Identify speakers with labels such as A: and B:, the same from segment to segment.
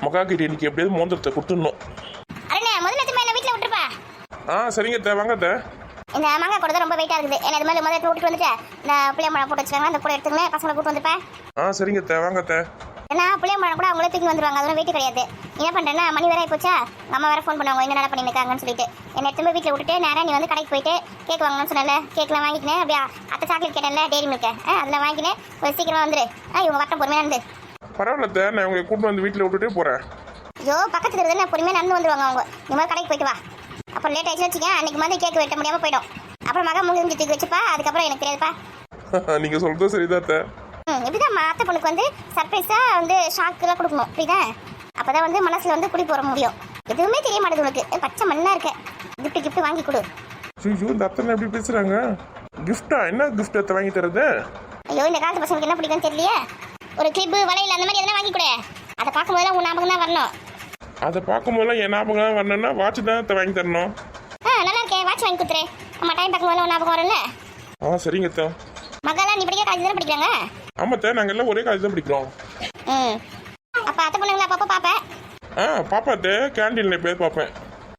A: மகா கிட்ட இன்னைக்கு எப்படியாவது மோந்திரத்தை கொடுத்துடணும்.
B: அண்ணே முதல்ல திரும்ப என்ன வீட்டில் விட்டுருப்பா.
A: சரிங்க அத்தை, வாங்க அத்தை.
B: இந்த மாங்காய் கூட ரொம்ப வெயிட்டாக இருக்குது. என்ன இது மாதிரி முதல்ல விட்டுட்டு வந்துட்டு இந்த புளியம்பழம் போட்டு வச்சுக்காங்க, அந்த கூட எடுத்துக்கங்க, பசங்களை கூட்டு வந்துப்பேன்.
A: சரிங்க அத்தை, வாங்க அத்தை.
B: ஏன்னா புளியம்பழம் கூட அவங்களே தூக்கி வந்துருவாங்க, அதெல்லாம் வெயிட் கிடையாது. என்ன பண்ணுறேன்னா மணி வேற போச்சா, அம்மா வேற ஃபோன் பண்ணுவாங்க என்ன பண்ணி இருக்காங்கன்னு சொல்லிட்டு. என்ன எடுத்து வீட்டில் விட்டுட்டு நேராக நீ வந்து கடைக்கு போயிட்டு கேக் வாங்கணும்னு சொன்னல, கேக்லாம் வாங்கிக்கினேன். அப்படியே அத்தை சாக்லேட் கேட்டேன்ல டெய்ரி மில்க், அதெல்லாம் வாங்கினேன். ஒரு சீக்கிரமா வந்துரு. இவங்க வரட்டும் பொறுமையாக இருந்து.
A: பரவாயில்ல அத்தை, நான் உங்களை கூட்டு வந்து வீட்டில் விட்டுட்டே போகிறேன்.
B: ஐயோ பக்கத்துல இருந்து நான் பொறுமையாக நடந்து வந்துருவாங்க அவங்க. இந்த மாதிரி கடைக்கு போயிட்டு வா. அப்புறம் லேட் ஆயிடுச்சு வச்சுக்க, அன்னைக்கு மாதிரி கேக் வெட்ட முடியாமல் போயிடும். அப்புறம் மகா முடிஞ்சு தூக்கி வச்சுப்பா, அதுக்கப்புறம் எனக்கு தெரியாதுப்பா.
A: நீங்கள் சொல்கிறது சரிதான் அத்தை.
B: இப்படிதான் அத்தை பொண்ணுக்கு வந்து சர்ப்ரைஸாக வந்து ஷாக்கெல்லாம் கொடுக்கணும், புரியுதா? அப்போ தான் வந்து மனசில் வந்து குடி போட முடியும். எதுவுமே தெரிய மாட்டேது உனக்கு, பச்சை மண்ணாக இருக்க. கிஃப்ட் வாங்கி கொடு.
A: ஐயோ இந்த அத்தை எப்படி பேசுகிறாங்க? கிஃப்டா? என்ன கிஃப்ட் அத்தை வாங்கி தரது?
B: ஐயோ இந்த காலத்து பசங்களுக்கு என்ன பிடிக்கும்னு தெரியலையே. ஒரு கிளிப்பு வளையல் அந்த மாதிரி எதனா வாங்கி கொடு. அதை பார்க்கும்போதெல்லாம் உன் ஞாபகம் தான் வரணும்.
A: அதை பார்க்கும்போதெல்லாம் என் ஞாபகம் வரணும்னா வாட்ச் தான் அத்தை வாங்கி தரணும்.
B: நல்லா இருக்கேன், வாட்ச் வாங்கி கொடுத்துரு. நம்ம டைம் பார்க்கும்போது உன் ஞாபகம் வரும்ல.
A: சரிங்க அத்தை.
B: மகாலாம் நீ படிக்க காலேஜ் தானே படிக்கிறாங்க?
A: ஆமாம் அத்தை, நாங்கள் எல்லாம் ஒரே காலேஜ் தான் படிக்கிறோம்.
B: அப்போ அத்தை பொண்ணுங்களா அப்பப்போ பார்ப்பேன்.
A: பாப்பா அத்தை, கேண்டீனில் போய் பார்ப்பேன்.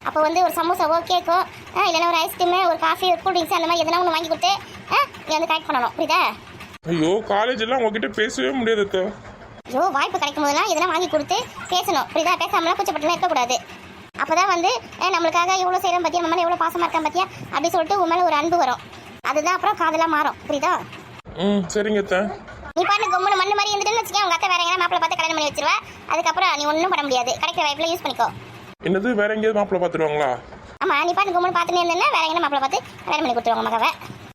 B: அப்போ வந்து ஒரு சமோசாவோ கேக்கோ இல்லைன்னா ஒரு ஐஸ்கிரீமு ஒரு காஃபி ஒரு கூல் ட்ரிங்க்ஸ் அந்த மாதிரி எதனா ஒன்று வாங்கி கொடுத்து நீ வந்து கரெக்ட் பண்ணணும், புரியுதா?
A: ஐயோ காலேஜ் எல்லாம் உங்ககிட்ட பேசவே முடியாது அத்தை.
B: ஐயோ வாய்ப்பு கிடைக்கும் போதெல்லாம் இதெல்லாம் வாங்கி கொடுத்து பேசணும், புரியுதா? பேசாமலாம் கூச்சப்பட்டுலாம் இருக்கக்கூடாது. அப்போதான் வந்து நம்மளுக்காக எவ்வளோ செய்கிறோம் பார்த்தியா, நம்ம மேலே எவ்வளோ பாசமாக இருக்கான் பார்த்தியா அப்படி சொல்லிட்டு உன் மேலே ஒரு அன்பு வரும். அதுதான் அப்புறம் காதெல்லாம் மாறும், புரியுதா?
A: சரிங்க அத்தை.
B: நீ பாட்டு கம்முன்னு மண்ணு மாதிரி இருந்துட்டுன்னு வச்சுக்கேன், உங்கள் அத்தை வேற எங்கேயா மாப்பிள்ளை பார்த்து கல்யாணம் பண்ணி வச்சிருவா. அதுக்கப்புறம் நீ ஒன்றும் பண்ண முடியாது, கிடைக்கிற வாய்ப்பில் யூஸ் பண்ணிக்கோ.
A: என்னது வேற எங்கேயாவது மாப்பிள்ளை பார்த்துருவாங்களா?
B: ஆமாம் நீ பாட்டு கம்முன்னு பார்த்துன்னு இருந்தேன்னா வேற எங்கே மாப்பிள்ளை பார்த்து கல்யாணம் பண்ணி கொடுத்துருவாங்க மகவை.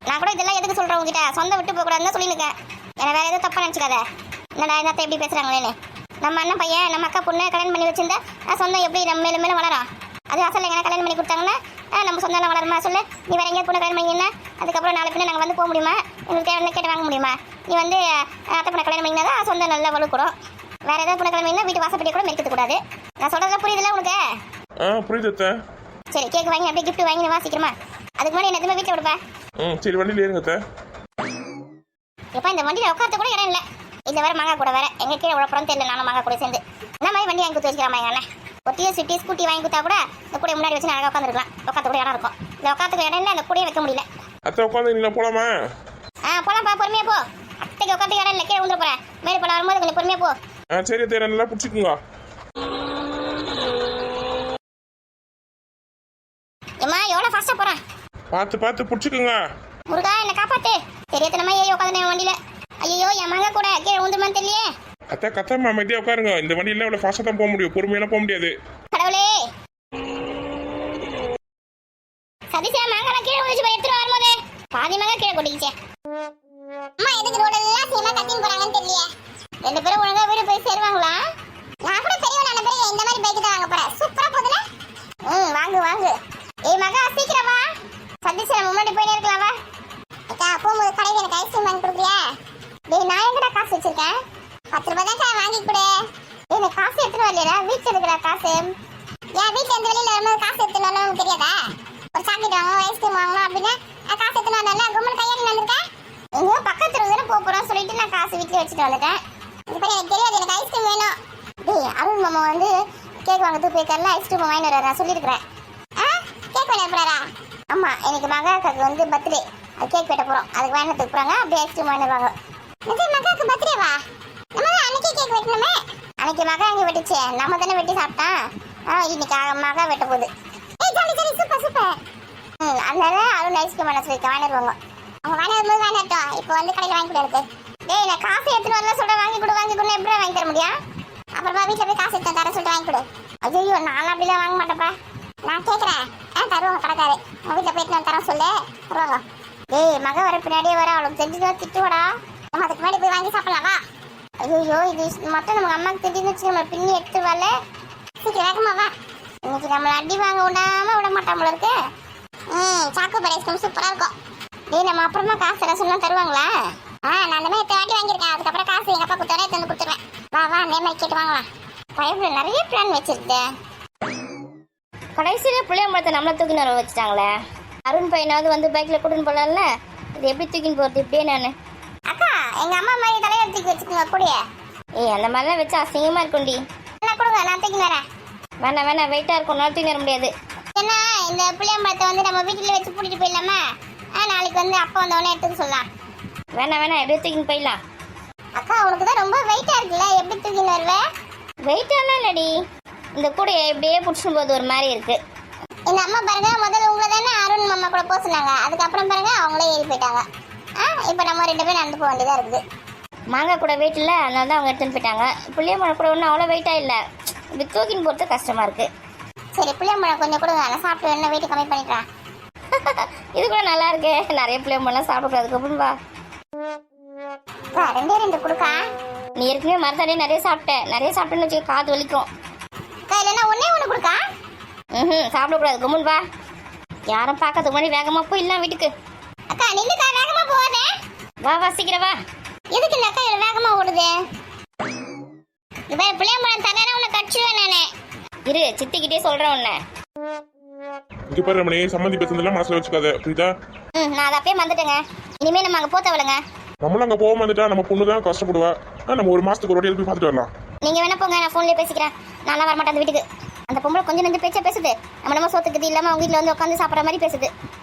B: நான் கூட இதெல்லாம் எதுக்கு சொல்கிறேன் உங்ககிட்ட, சொந்த விட்டு போகக்கூடாதுன்னு தான் சொல்லியிருக்கேன். ஏன்னா வேற எதுவும் தப்பாக நினச்சிக்காத. என்னடா இந்த அத்தை எப்படி பேசுகிறாங்களேன்னு. நம்ம அண்ணன் பையன் நம்ம அக்கா பொண்ணு கல்யாணம் பண்ணி வச்சிருந்தா சொந்தம் எப்படி நம்ம மேலும் மேலும் வளரும். அது அசல் எங்கன்னா கல்யாணம் பண்ணி கொடுத்தாங்கன்னா நம்ம சொந்தம் வளருமா சொல்லு. நீ வேற எங்கேயா பொண்ணு கல்யாணம் பண்ணிங்கன்னா அதுக்கப்புறம் நாலு பின்ன நாங்கள் வந்து போக முடியுமா? எங்களுக்கு தேவை கேட்டு வாங்க முடியுமா? நீ வந்து அத்தை பொண்ணை கல்யாணம் பண்ணிங்கன்னா தான் சொந்தம் நல்லா வலுக்கூடும். வேற ஏதாவது பொண்ணு கல்யாணம் பண்ணிங்கன்னா வீட்டு வாசப்படியை கூட மெரிக்கிறது கூடாது. நான் சொல்கிறதா புரியுதுல்ல உனக்கு?
A: புரியுது அத்தை.
B: சரி கேக் வாங்கி அப்படியே கிஃப்ட் வாங்கி வாசிக்கிறமா. அதுக்கு முன்னாடி என்ன எதுவுமே வீட்டில் விடுப்பேன்.
A: சரி வண்டியில் ஏறுங்க அத்தை.
B: எப்போ இந்த வண்டியில் உட்காரத்து கூட இடம் இல்லை. இந்த வேற மாங்காய் கூட வேற எங்க கீழே உழப்பறம் தெரியல. நானும் மாங்காய் கூட சேர்ந்து என்ன மாதிரி வண்டி வாங்கி கொடுத்து வச்சுக்கிறாமா எங்க அண்ணன். ஒரு டிஎஸ்சி ஸ்கூட்டி வாங்கி கொடுத்தா கூட இந்த கூட முன்னாடி வச்சு அழகாக உட்காந்துருக்கலாம். உட்காந்து கூட இடம் இருக்கும். இந்த உட்காந்துக்கு இடம் இல்லை, அந்த கூடயே வைக்க முடியல.
A: அத்தை உட்காந்து நீங்க போலாமா?
B: போலாம்ப்பா, பொறுமையா போ. அத்தைக்கு உட்காந்து இடம் இல்லை, கீழே விழுந்து போறேன். மேலே போல வரும்போது கொஞ்சம் பொறுமையா போ.
A: சரி அத்தை, நல்லா பிடிச்சிக்குங்க.
B: ஏமா எவ்வளோ ஃபாஸ்ட்டாக போகிறேன்,
A: பார்த்து பார்த்து பிடிச்சிக்குங்க.
B: முருகா என்ன காப்பாத்து. தெரியத்தனமா ஏறி உட்காந்து என் வண்டியில. ஐயோ என் மக கூட கீழே விழுந்துமான்னு தெரியலையே.
A: அத்தை கத்தாம அமைதியாக உட்காருங்க. இந்த வண்டியில் இவ்வளோ ஃபாஸ்ட்டாக தான் போக முடியும், பொறுமையெல்லாம் போக முடியாது.
B: கடவுளே சதீஷா மாங்காய் கீழே விழுந்து போய் எடுத்துட்டு வரும்போது பாதி மகா கீழே கொட்டிக்கிச்சே. அம்மா எதுக்கு ரோடெல்லாம் சேமா கத்தின்னு போறாங்கன்னு தெரியலையே. ரெண்டு பேரும் ஒழுங்கா வீடு போய் சேருவாங்களா? நான் கூட பெரியவன் ஆன பிறகு இந்த மாதிரி பைக் தான் வாங்க போறேன். சூப்பரா போகுதுல. வாங்கு வாங்கு. ஏய் மகா சீக்கிரம் வா. சதீஷா முன்னாடி போயினே இருக்கலாம் வா. அக்கா போகும்போது கடையில் எனக்கு ஐஸ்கிரீம் வாங்கி கொடுக்குறியா? டேய் நான் எங்கடா காசு வச்சிருக்கேன்? 10 ரூபாய் தான் வாங்கி கொடு. எனக்கு காசு எடுத்துட்டு வரலையா? வீட்டில் இருக்கிற காசு. ஏன் வீட்டில் எந்த வெளியில் வரும்போது காசு எடுத்துன்னு வரணும்னு தெரியாதா? ஒரு சாக்லேட் வாங்கணும், ஐஸ்கிரீம் வாங்கணும் அப்படின்னா காசு எடுத்துன்னு வரல. கும்பல் கையாடி வந்திருக்கேன். எங்கேயோ பக்கத்துல இருந்து போகிறோம் சொல்லிட்டு நான் காசு வீட்டில் வச்சுட்டு வந்துட்டேன். இப்போ எனக்கு தெரியாது, எனக்கு ஐஸ்கிரீம் வேணும். டேய் அருண் மாமா வந்து கேக் வாங்கிறதுக்கு போய்க்கல ஐஸ்கிரீம் வாங்கி வர நான் சொல்லியிருக்கிறேன். கேக் வாங்கி போறாரா? ஆமாம் எனக்கு மகாவுக்கு வந்து பர்த்டே, அது கேக் வெட்ட போகிறோம். அதுக்கு வாங்கினதுக்கு போகிறாங்க, அப்படியே ஐஸ்கிரீம் வாங்கி வருவாங்க. மகாவுக்கு பர்த்டேவா? நம்ம அன்னைக்கே கேக் வெட்டணுமே. அன்னைக்கு மகா அங்கே வெட்டுச்சு, நம்ம தானே வெட்டி சாப்பிட்டான். இன்னைக்கு மகா வெட்ட போகுது. Super super. அதனால அருண் ஐஸ்கிரீம் வாங்க சொல்லி வாங்கிடுவாங்க. அவங்க வாங்கி வரும்போது வாங்கிட்டோம். இப்போ வந்து கடையில் வாங்கி கொடுத்து டேய் நான் காசு எடுத்துட்டு வரல சொல்ற வாங்கி கொடு எப்படி வாங்கி தர முடியும்? அப்புறமா வீட்டில் போய் காசு எடுத்து தர சொல்லிட்டு வாங்கி கொடு. ஐயோ நான் அப்படிலாம் வாங்க மாட்டேப்பா. நான் கேட்குறேன். தருவாங்க கடைக்காரு. உங்கள் வீட்டில் போயிட்டு தரோம் சொல்லு, தருவாங்க. டேய் மக வர பின்னாடியே வர, அவளுக்கு தெரிஞ்சுதான் திட்டுவாடா. நம்ம அதுக்கு முன்னாடி போய் வாங்கி சாப்பிடலாமா? ஐயோ இது மட்டும் நம்ம அம்மாவுக்கு தெரிஞ்சு வச்சு நம்ம பின்னி எடுத்து வரல. சீக்கிரம் வேகமா வா. இன்னைக்கு நம்மளை அடி வாங்க விடாம விட மாட்டாமல இருக்கு. சாக்கு பரைஸ்கம் சூப்பராக இருக்கும். டேய் நம்ம அப்புறமா காசு தர சொன்னா தருவாங்களா? நான் அந்த மாதிரி வாட்டி வாங்கியிருக்கேன். அதுக்கப்புறம் காசு எங்கள் அப்பா கொடுத்தோடனே தந்து கொடுத்துருவேன். வா வா அதே மாதிரி கேட்டு வாங்கலாம். பைப்பில் நிறைய பிளான் வச்சிருக்கேன்.
C: கடைசியில் புளியம்பழத்தை நம்மளை தூக்கின்னு வர வச்சுட்டாங்களே. அருண் பையனாவது வந்து பைக்கில் கூட்டின்னு போகலாம்ல. இது எப்படி தூக்கின்னு போகிறது இப்படியே நான்?
B: அக்கா எங்கள் அம்மா மாதிரி தலையை தூக்கி வச்சுக்கோங்க கூடிய.
C: அந்த மாதிரிலாம் வச்சு அசிங்கமாக இருக்கும்டி.
B: நல்லா கொடுங்க நான் தூக்கி வரேன்.
C: வேணாம் வேணாம், வெயிட்டாக இருக்கும், நான் தூக்கி வர முடியாது.
B: ஏன்னா இந்த புளியம்பழத்தை வந்து நம்ம வீட்டில் வச்சு பூட்டிட்டு போயிடலாமா? நாளைக்கு வந்து அப்பா வந்தவொடனே எடுத்துக்க சொல்லலாம்.
C: வேணாம் வேணாம், எப்படியே தூக்கின்னு போயிடலாம்.
B: அக்கா உனக்கு தான் ரொம்ப வெயிட்டா இருக்குல்ல, எப்படி தூக்கின்னு வருவே?
C: வெயிட்டாலாம் இல்லடி, இந்த கூடையை எப்படியே பிடிச்சின்னு போது ஒரு மாதிரி இருக்கு.
B: எங்க அம்மா பாருங்க, முதல்ல உங்களை தானே அருண் மாமா கூட போக சொன்னாங்க. அதுக்கப்புறம் பாருங்க அவங்களே ஏறி போயிட்டாங்க. இப்போ நம்ம 2 பேரும் நடந்து போக வேண்டியதா இருக்குது.
C: மாங்காய் கூட வெயிட் இல்லை, அதனால தான் அவங்க எடுத்துன்னு போயிட்டாங்க. புளியம்பழம் கூட ஒன்றும் அவ்வளோ வெயிட்டாக இல்லை, இப்படி தூக்கின்னு போகிறது கஷ்டமாக இருக்குது.
B: சரி புளியம்பழம் கொஞ்சம் கொடுங்க, நான் சாப்பிட்டு என்ன வெயிட் கம்மி பண்ணிக்கிறேன்.
C: இது கூட நல்லா இருக்கு, நிறைய புளியம்பழம் சாப்பிடக்கூடாது கப்புன்பா.
B: 2 கொடுக்கா?
C: நீ ஏற்கனவே மரத்தாடியே நிறைய சாப்பிட்டேன்னு வச்சுக்க, காது வலிக்கும்.
B: அக்கா இல்லைன்னா ஒன்று கொடுக்கா?
C: சாப்பிடக்கூடாது கம்முன்பா. யாரும் பார்க்கறதுக்கு முன்னாடி வேகமாக போயிடலாம் வீட்டுக்கு.
B: அக்கா நின்றுக்கா, வேகமா போவாதே.
C: வா சீக்கிரம் வா.
B: எதுக்கு இந்த அக்கா இவ்வளவு வேகமா ஓடுது? இப்போ புளியம்பழம் தரேன்னா உன்னை கடிச்சிடுவேன் நானே.
C: இரு, சித்திக்கிட்டே சொல்கிறேன் உன்னை.
A: இங்க பாரு ரமணி, சம்மந்தி பேசுனதெல்லாம் மனசுல வச்சுக்காத, புரியுதா?
C: நான் அதை அப்பயே வந்துட்டேங்க. இனிமேல் நம்ம அங்கே போத்தவளுங்க.
A: நம்மளும் அங்க போகாம வந்துட்டா நம்ம பொண்ணு தான் கஷ்டப்படுவா. நம்ம ஒரு மாசத்துக்கு ஒரு வாட்டி போய் பார்த்துட்டு வரலாம்.
C: நீங்கள் வேணா போங்க, நான் ஃபோன்லேயே பேசிக்கிறேன். நான்லாம் வரமாட்டேன் அந்த வீட்டுக்கு. அந்த பொம்பளை கொஞ்சம் நெஞ்சு பேச்சா பேசுது. நம்ம சோத்துக்குது இல்லாமல் அவங்க வீட்டில் வந்து உட்காந்து சாப்பிட்ற மாதிரி பேசுது.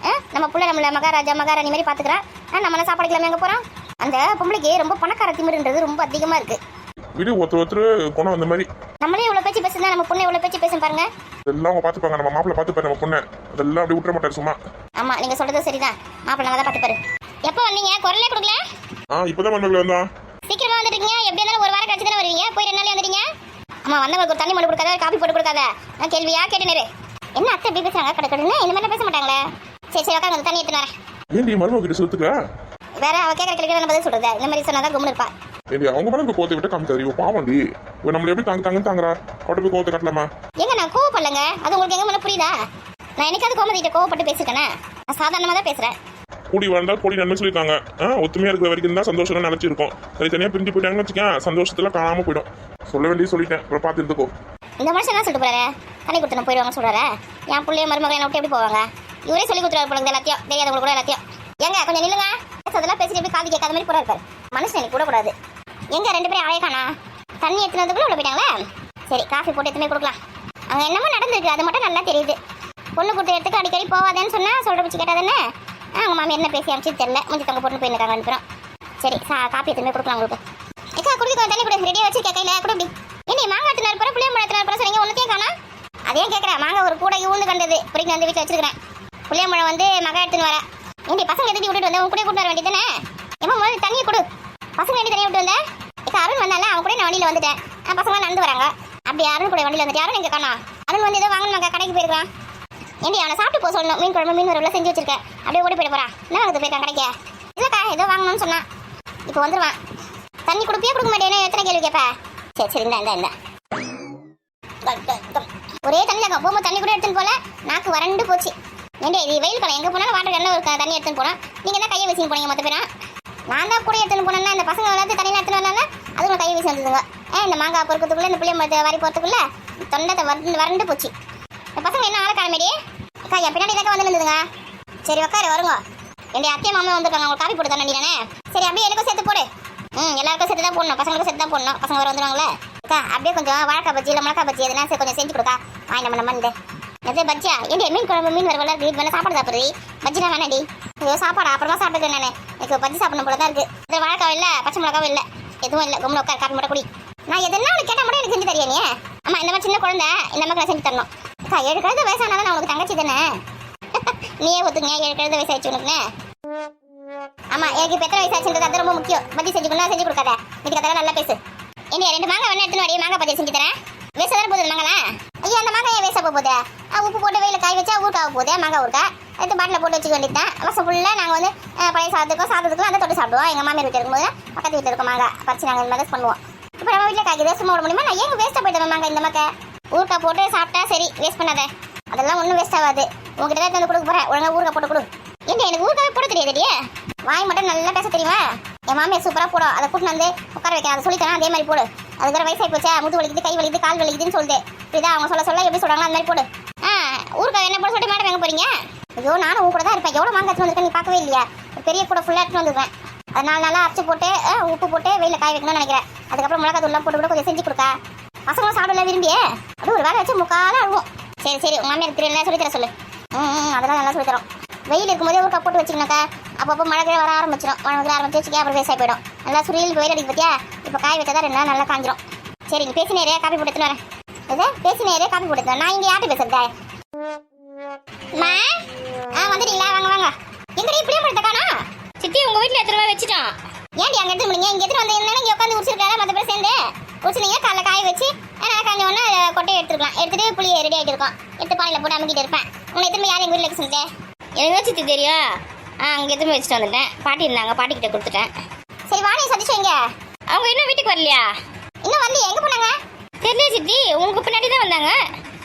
C: நம்ம பிள்ளை நம்மள மகாராஜா மகாராணி மாதிரி பார்த்துக்கிறேன். நம்மள சாப்பாடுக்கலாமே எங்கே போகிறோம்? அந்த பொம்பளைக்கு ரொம்ப பணக்கார திமிருன்றது ரொம்ப அதிகமாக இருக்கு.
A: வீடு ஒருத்தர் குணம் அந்த மாதிரி.
C: நம்மளே இவ்வளோ பேச்சு பேசுனா நம்ம பொண்ணு எவ்வளோ பேச்சு பேசும் பாருங்க.
A: இதெல்லாம் அவங்க பார்த்துப்பாங்க, நம்ம மாப்பிள்ளை பார்த்துப்பாரு நம்ம பொண்ணை. அதெல்லாம் அப்படி விட்டுற மாட்டாரு சும்மா.
C: ஆமாம், நீங்கள் சொல்கிறது சரிதான். மாப்பிள்ளை நல்லா தான் பார்த்துப்பாரு. எப்போ வந்தீங்க? குரலே கொடுக்கல.
A: இப்போதான் மண்மகள் வந்தான்.
C: சீக்கிரமா வந்துட்டீங்க. எப்படி இருந்தாலும் ஒரு வாரம் கழிச்சு தானே வருவீங்க. போய் 2 நாள் வந்துட்டீங்க. ஆமா, வந்தவங்களுக்கு ஒரு தண்ணி மட்டும் கொடுக்காத, காபி போட்டு கொடுக்காத. நான் கேள்வியா கேட்டுனேரு. என்ன அத்தை எப்படி பேசுறாங்க? கடற்கடுன்னு இந்த மாதிரிலாம் பேச மாட்டாங்களே. சரி உட்காந்து தண்ணி எடுத்துன்னு வரேன்.
A: ஏண்டி மருமக கிட்ட சொல்லுங்க.
C: வேற அவ கேட்கற கேள்வி நான் பதில் சொல்றது. இந்த மாதிரி சொன்னாதான் கும்பல் இருப்பா.
A: ஏண்டி அவங்க மேல இந்த கோத்தை விட்டு காமிக்காது. இவ பாவண்டி. இவ நம்மள எப்படி தாங்குறா? அவட்ட போய் கோவத்தை கட்டலாமா?
C: ஏங்க நான் கோவப்படலங்க. அது உங்களுக்கு எங்க மேல புரியுதா? நான் என்னைக்காவது கோமதிட்ட கோவப்பட்டு பேசிருக்கேனே? நான் சாதாரணமா தான் பேசுறேன்.
A: கூடி வாழ்ந்தா கூடி நன்மை சொல்லியிருக்காங்க. ஒத்துமையா இருக்கிற வரைக்கும் தான் சந்தோஷம் நினைச்சிருக்கோம். தனித்தனியா பிரிஞ்சு போயிட்டாங்கன்னு வச்சுக்கேன், சந்தோஷத்துல காணாம போயிடும். சொல்ல வேண்டியது சொல்லிட்டேன், அப்புறம் பார்த்து இருந்துக்கோ.
C: இந்த மனுஷன் என்ன சொல்லிட்டு போறாரு? தண்ணி கொடுத்து போயிடுவாங்க சொல்றாரு. என் பிள்ளைய மருமகளை என்ன விட்டு எப்படி போவாங்க? இவரே சொல்லி கொடுத்துருவாரு போல எல்லாத்தையும், தெரியாதவங்க கூட எல்லாத்தையும். ஏங்க கொஞ்சம் நில்லுங்க. அதெல்லாம் பேசிட்டு எப்படி காது கேட்காத மாதிரி போறாரு. மனுஷன் எனக்கு கூட கூடாது. எங்க 2 பேரும் அழைக்கானா? தண்ணி எடுத்துனதுக்குள்ள உள்ள போயிட்டாங்களே. சரி காஃபி போட்டு எடுத்துமே கொடுக்கலாம். அங்கே என்னமோ நடந்திருக்கு, அது மட்டும் நல்லா தெரியுது. பொண்ணு கொடுத்த இடத்துக்கு அடிக்கடி போவாதேன்னு சொன்னா சொல்ற பிச்சு கேட்டாதானே. அவங்க மாமி என்ன பேசி அனுப்பிச்சு தெரியல. முடிஞ்சு தங்க போட்டு போயிருக்காங்க அனுப்புறோம். சரி காப்பி எடுத்துமே கொடுக்கலாம் உங்களுக்கு. ஏக்கா குடிக்க தண்ணி கூட ரெடியாக வச்சிருக்கேன் கையில கூட. இப்படி என்ன மாங்காய் எடுத்துனாரு போற புளியம்பழம் எடுத்துனாரு போற சொன்னீங்க, ஒன்றுத்தையும் காணா. அதே கேட்குறேன். மாங்காய் ஒரு கூட ஊந்து கண்டது பிடிக்க வந்து வீட்டில் வச்சிருக்கிறேன். புளியம்பழம் வந்து மகா எடுத்துன்னு வர. ஏண்டி பசங்க எடுத்து விட்டுட்டு வந்தேன், உன் கூட கூட்டு வர வேண்டியதானே? ஏமா முதல்ல தண்ணியை கொடு. பசங்க எடுத்து தனியாக விட்டு வந்தேன். இப்போ அருண் வந்தால அவங்க கூட நான் வண்டியில் வந்துட்டேன். பசங்க நடந்து வராங்க. அப்படி அருண் கூட வண்டியில் வந்துட்டு யாரும் எங்கே காணா? அருண் வந்து ஏதோ வாங்கணும் கடைக்கு போயிருக்கான். ஏண்டி அவனை சாப்பிட்டு போக சொல்லணும். மீன் குழம்பு மீன் வரையில் செஞ்சு வச்சிருக்கேன். அப்படியே ஓடி போயிட்டு போறான். என்ன வாங்க போயிருக்கான் கடைக்கு? இல்லைக்கா ஏதோ வாங்கணும்னு சொன்னான். இப்போ வந்துடுவான். தண்ணி கொடுப்பியா கொடுக்க மாட்டேன்னு எத்தனை கேள்வி கேட்ப? சரி இந்த ஒரே தண்ணியில் போகும்போது தண்ணி கூட எடுத்துன்னு போல. நாக்கு வறண்டு போச்சு. ஏண்டி இது வெயில் காலம், எங்கே போனாலும் வாட்டர் கேனில் ஒரு தண்ணி எடுத்துன்னு போனோம். நீங்கள் தான் கையை வீசின்னு போனீங்க மொத்த பேரா. நான் தான் கூட எடுத்துன்னு போனேன்னா இந்த பசங்க விளையாட்டு தண்ணியில் எடுத்துன்னு வரனால அதுவும் கையை வீசி வந்ததுங்க. இந்த மாங்காய் பொறுக்கிறதுக்குள்ளே இந்த புளிய வாரி போகிறதுக்குள்ள தொண்டத்தை வறண்டு போச்சு. இந்த பசங்க என்ன ஆளை காலமேடி? அக்கா என் பின்னாடி தான் வந்து இருந்ததுங்க. சரி உட்காரு வருங்க. என்னுடைய அத்தையை மாமா வந்துருக்காங்க, உங்களுக்கு காப்பி போட்டு தானே. சரி அப்படியே எனக்கும் சேர்த்து போடு. எல்லாருக்கும் சேர்த்து தான் போடணும், பசங்களுக்கும் சேர்த்து தான் போடணும். பசங்க வர வந்துடுவாங்களே. அக்கா அப்படியே கொஞ்சம் வாழைக்காய் பஜ்ஜி இல்லை மிளகா பஜ்ஜி எதுனா கொஞ்சம் செஞ்சு கொடுக்கா. நம்ம எது பஜ்ஜியா? ஏண்டி மீன் குழம்பு மீன் வரவெல்லாம் இருக்குது. வேணா சாப்பாடு சாப்பிட்றது பஜ்ஜினா வேணாடி. ஐயோ சாப்பாடு அப்புறமா சாப்பிட்டுக்கிறேன் நான். எனக்கு பஜ்ஜி சாப்பிடணும் போல தான் இருக்குது. இது வாழைக்காவும் இல்லை, பச்சை மிளகாவும் இல்லை, எதுவும் இல்லை. ரொம்ப உட்கார் காப்பி மட்டும் குடி. நான் எதுனா உனக்கு கேட்டால் மட்டும் எனக்கு செஞ்சு தரியா நீ? ஆமாம் இந்த மாதிரி சின்ன குழந்தை இந்த மாதிரி செஞ்சு தரணும். அக்கா 7 கழுத வயசானாலும் நான் உனக்கு தங்கச்சி தானே. நீயே ஒத்துங்க 7 கழுத வயசாச்சு உனக்குன்னு. ஆமாம் எனக்கு இப்போ எத்தனை வயசாச்சுன்றது அது ரொம்ப முக்கியம். பஜ்ஜி செஞ்சுக்கணும் செஞ்சு கொடுக்காத. இதுக்கு அதெல்லாம் நல்லா பேசு. ஏண்டி 2 மாங்காய் வேணா எடுத்துன்னு வரையும் மாங்காய் பஜ்ஜி செஞ்சு தரேன். வேஸ்ட்டாக தானே போகுது மாங்காய். ஐயா அந்த மாங்காய் ஏன் வேஸ்ட்டாக போகுது? உப்பு போட்டு வெயில காய் வச்சா ஊருக்காக போகுது. மாங்காய் ஊருக்கா எடுத்து பாட்டில் போட்டு வச்சுக்க வேண்டியது தான். வருஷம் ஃபுல்லாக நாங்கள் வந்து பழைய சாதத்துக்கும் அந்த தொட்டு சாப்பிடுவோம். எங்கள் மாமியார் வீட்டில் இருக்கும்போது பக்கத்து வீட்டில் இருக்க மாங்காய் பறிச்சு நாங்கள் இந்த மாதிரி பண்ணுவோம். இப்போ நம்ம வீட்டில் காய்க்கு வேஸ்ட் போட முடியுமா? நான் ஏங்க வேஸ்ட்டாக போயிட்டு மாங்காய் இந்த மாங்காய் ஊருக்காய் போட்டு சாப்பிட்டா சரி, வேஸ்ட் பண்ணாத. அதெல்லாம் ஒன்றும் வேஸ்ட் ஆகாது. உங்ககிட்ட தான் வந்து கொடுக்க போகிறேன். ஒழுங்காக ஊருக்காய் போட்டு கொடு. ஏன்டி எனக்கு ஊருக்காவே போட தெரியாதுடி. வாய் மட்டும் நல்லா பேச தெரியுமா? என் மாமியார் சூப்பராக போடும். அதை கூட்டு வந்து உட்கார வைக்க அதை சொல்லித்தரேன். அதே மாதிரி போடு. அதுக்கு வேறு வயசாகி போச்சா, முது வலிக்குது கை வலிக்குது கால் வலிக்குதுன்னு சொல்லுது. இதான் அவங்க சொல்ல எப்படி சொல்கிறாங்களோ அந்த மாதிரி போடு. ஊருக்காய் என்ன போட சொல்லிட்டு மேடம் எங்கே போறீங்க? ஐயோ நானும் உன் கூட தான் இருப்பேன். எவ்வளோ மாங்காய் எடுத்துன்னு வந்திருக்கேன் நீ பார்க்கவே இல்லையா? பெரிய கூட ஃபுல்லாக எடுத்துன்னு வந்துருவேன். அது 4 நாளாக அரைச்சி போட்டு உப்பு போட்டு வெயில காய வைக்கணும்னு நினைக்கிறேன். அதுக்கப்புறம் மிளகாய் தூள்லாம் போட்டு கூட கொஞ்சம் செஞ்சு கொடுக்கா. பசங்களும் சாப்பிடல விரும்பியே அது ஒரு வேலை வச்சு முக்கால அழுவோம். சரி சரி உங்க மாமியார் தெரியல சொல்லி தர சொல்லு. அதெல்லாம் நல்லா சொல்லி தரோம். வெயில் இருக்கும்போதே ஒரு கப் போட்டு வச்சுக்கணாக்கா அப்பப்போ மழை கீழே வர ஆரம்பிச்சிடும். மழை வர ஆரம்பிச்சு வச்சுக்கே அப்புறம் வேஸ்டாக போயிடும். நல்லா சுரியல் வெயில் அடிக்க பத்தியா இப்போ காய வச்சா 2 நாள் நல்லா காஞ்சிரும். சரி நீ பேசி நேரே காப்பி போட்டு வரேன். எது பேசி நேரே காப்பி போட்டு நான் இங்கே யார்கிட்ட பேசுறதா மா? வந்துட்டீங்களா? வாங்க வாங்க. எங்கடி இப்படியே படுத்த காணா? சித்தி உங்க வீட்டில் எத்தனை ரூபா வச்சுட்டான். ஏன்டி அங்கே எடுத்து முடிங்க? இங்கே எடுத்துட்டு வந்து என்ன இங்கே உட்காந்து உரிச்சிருக்காரு மற்ற பேர் சேர்ந்து உரிச்சினீங்க. காலைல காய வச்சு காஞ்ச உடனே கொட்டையை எடுத்துக்கலாம். எடுத்துட்டு புளியை ரெடி ஆகிட்டு இருக்கோம். எடுத்து பாலியில் போட்டு அமைக்கிட்டு இருப்பேன். உங்களை எத்தனை யாரும் எங்கள் வீட்டில் இருக்க சொல்லிட்டேன். எனக்கு சித்தி தெரியும். அங்கே எத்தனை வச்சுட்டு வந்துட்டேன். பாட்டி இருந்தாங்க, பாட்டிக்கிட்ட கொடுத்துட்டேன். சரி வாணி சதீஷ் எங்க? அவங்க இன்னும் வீட்டுக்கு வரலையா? இன்னும் வரலையா? எங்கே போனாங்க? தெரியல சித்தி, உங்களுக்கு பின்னாடி தான் வந்தாங்க.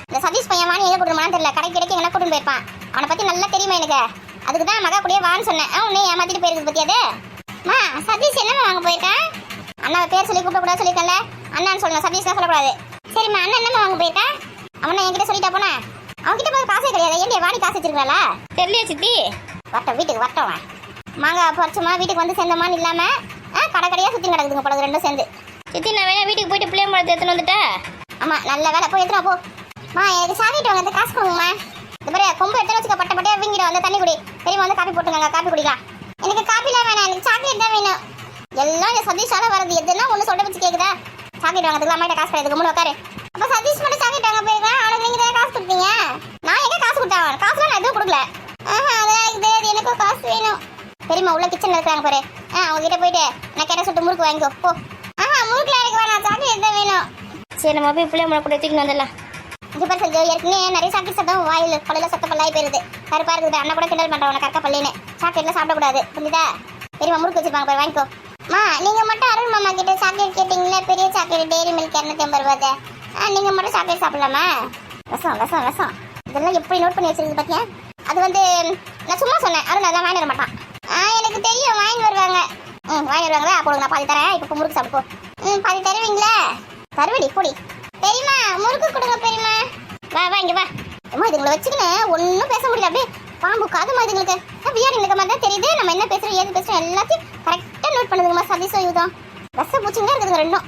C: இந்த சதீஷ் பையன் வாணி எங்கே கூட்டு தெரியல. கடைக்கு எங்கன்னா கூட்டு போயிருப்பான். அவனை பற்றி நல்லா தெரியுமா எனக்கு. அதுக்கு தான் மகா கூடயே வான்னு சொன்னேன். உன்னை ஏமாத்திட்டு போயிருக்குது பற்றியாது. சதீஷ் என்னமா வாங்க போயிருக்கேன்? அண்ணாவை பேர் சொல்லி கூப்பிடக்கூடாது சொல்லியிருக்கேன்ல. அண்ணான்னு சொல்லணும், சதீஷ் தான் சொல்லக்கூடாது. சரிம்மா அண்ணன் என்னம்மா வாங்க போயிருக்கேன்? அவனை என்கிட்ட சொல்லிட்டா போனா? அவன்கிட்ட போய் காசே கிடையாது. ஏன்டி வாணி காசு வச்சிருக்காளா? தெரியலையே சித்தி. வரட்டும் வீட்டுக்கு வரட்டும். மாங்காய் பறிச்சோமா வீட்டுக்கு வந்து சேர்ந்தமான்னு இல்லாமல் கடை கடையாக சுற்றி கிடக்குதுங்க பழகு ரெண்டும் சேர்ந்து. சித்தி நான் வேணா வீட்டுக்கு போயிட்டு பிள்ளைய பழத்தை எடுத்துன்னு வந்துட்டேன். ஆமாம் நல்ல வேலை போய் எடுத்துனா போ. எனக்கு சாப்பிட்டு வாங்க காசு கொடுங்கம்மா. இந்த மாதிரி கொம்பு எடுத்து வச்சுக்க பட்ட பட்டையாக வீங்கிடும். வந்து தண்ணி குடி. பெரியம்மா வந்து காப்பி போட்டுங்க, காப்பி குடிக்கலாம். எனக்கு காப்பிலாம் வேணாம், எனக்கு சாக்லேட் தான் வேணும். எல்லாம் இந்த சதீஷால வரது. எதுனா ஒன்று சொல்ல வச்சு கேட்குதா? சாக்லேட் வாங்கிறதுக்கு அம்மாட்ட காசு கிடையாது. மூணு உட்காரு. அப்போ சதீஷ் மட்டும் சாக்லேட் வாங்க போயிருக்கேன். அவனுக்கு நீங்கள் தான் காசு கொடுத்தீங்க. நான் எங்கே காசு கொடுத்தேன்? காசுலாம் நான் எதுவும் கொடுக்கல. அதெல்லாம் எனக்கு தெரியாது. எனக்கும் காசு வேணும். பெரியம்மா உள்ள கிச்சனில் இருக்கிறாங்க பாரு. அவங்க கிட்ட போயிட்டு நான் கேட்ட சுட்டு முறுக்கு வாங்கிக்கோ போ. முறுக்குல எனக்கு வேணாம், சாக்லேட் தான் வேணும். சரி நம்ம போய் பிள்ளைய முறை கூட தூக்கிட்டு வந்துடலாம். இது பாரு செஞ்சு ஏற்கனவே நிறைய சாக்லேட் சத்தம் வாயில் பல்லில் சத்த பல்லாகி போயிருது. கருப்பாக இருக்குது. அண்ணா கூட கிண்டல் பண்ணுறவனை கறக்க பல்லின்னு. சாக்லேட்லாம் சாப்பிடக்கூடாது புரியுதா? பெரியம்மா முறுக்கு வச்சுருப்பாங்க பாரு வாங்கிக்கோ. நீங்கள் மட்டும் அருள் மாமா கிட்ட சாக்லேட் கேட்டிங்களே, பெரிய சாக்லேட் டெய்ரி மில்க் 250 ரூபாய். நீங்கள் மட்டும் சாக்லேட் சாப்பிடலாமா? விஷம் விஷம் விஷம். இதெல்லாம் எப்படி நோட் பண்ணி வச்சிருக்கு பார்த்தியா? அது வந்து நான் சும்மா சொன்னேன். அருள் அதெல்லாம் வாங்கி வர மாட்டான். எனக்கு தெரியும் வாங்கி வருவாங்க. வாங்கி வருவாங்களா? கொடுங்க நான் பாதி தரேன். இப்போ முறுக்கு சாப்பிட்டு போ. பாதி தருவீங்களா? தருவடி பொடி. பெரியம்மா முறுக்கு கொடுங்க பெரியம்மா. வா வா இங்கே வா. அம்மா இதுங்களை வச்சுக்கின்னு ஒன்றும் பேச முடியல. அப்படியே பாம்பு காதுமா இதுங்களுக்கு. வியாடி இருக்க மாதிரி தான் தெரியுது. நம்ம என்ன பேசுகிறோம் ஏது பேசுகிறோம் எல்லாத்தையும் கரெக்டாக நோட் பண்ணுதுங்கம்மா. சதீஷோ யூதம் ரச பூச்சிங்க இருக்குதுங்க ரெண்டும்.